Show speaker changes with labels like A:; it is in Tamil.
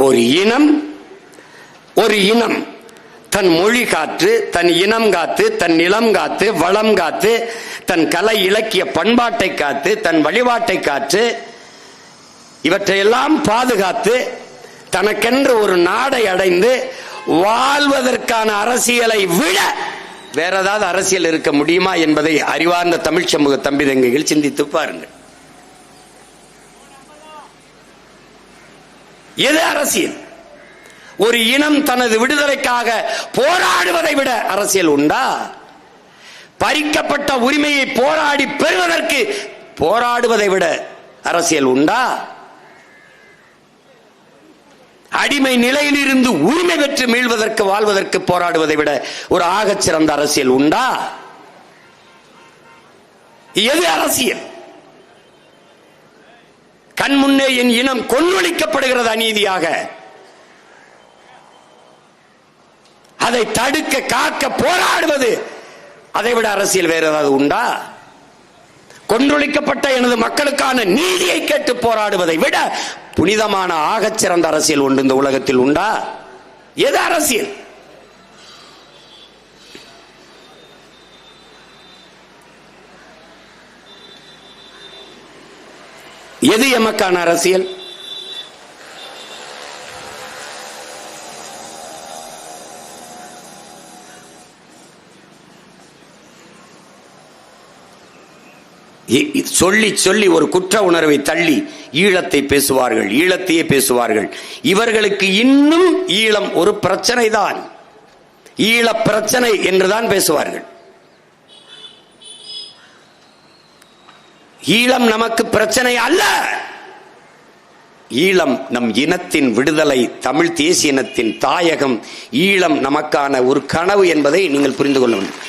A: ஒரு இனம் தன் மொழி காத்து, தன் இனம் காத்து, தன் நிலம் காத்து, வளம் காத்து, தன் கலை இலக்கிய பண்பாட்டை காத்து, தன் வழிபாட்டை காத்து, இவற்றையெல்லாம் பாதுகாத்து தனக்கென்று ஒரு நாடை அடைந்து வாழ்வதற்கான அரசியலை விட வேற ஏதாவது அரசியல் இருக்க முடியுமா என்பதை அறிவார்ந்த தமிழ் சமூக தம்பி தங்கைகள் சிந்தித்து பாருங்கள். எது அரசியல்? ஒரு இனம் தனது விடுதலைக்காக போராடுவதை விட அரசியல் உண்டா? பறிக்கப்பட்ட உரிமையை போராடி பெறுவதற்கு போராடுவதை விட அரசியல் உண்டா? அடிமை நிலையில் இருந்து உரிமை பெற்று மீள்வதற்கு வாழ்வதற்கு போராடுவதை விட ஒரு ஆகச் சிறந்த அரசியல் உண்டா? எது அரசியல்? கண் முன்னே என் இனம் கொன்றொழிக்கப்படுகிறது அநீதியாக. அதை தடுக்க காக்க போராடுவது, அதை விட அரசியல் வேற ஏதாவது உண்டா? கொன்றொழிக்கப்பட்ட எனது மக்களுக்கான நீதியை கேட்டு போராடுவதை விட புனிதமான ஆகச் சிறந்த அரசியல் ஒன்று இந்த உலகத்தில் உண்டா? எது அரசியல்? எது எமக்கான அரசியல்? சொல்லி சொல்லி ஒரு குற்ற உணர்வை தள்ளி ஈழத்தை பேசுவார்கள், ஈழத்தையே பேசுவார்கள். இவர்களுக்கு இன்னும் ஈழம் ஒரு பிரச்சனை தான், ஈழ பிரச்சனை என்றுதான் பேசுவார்கள். ஈழம் நமக்கு பிரச்சனை அல்ல. ஈழம் நம் இனத்தின் விடுதலை, தமிழ் தேசிய இனத்தின் தாயகம். ஈழம் நமக்கான ஒரு கனவு என்பதை நீங்கள் புரிந்து கொள்ள வேண்டும்.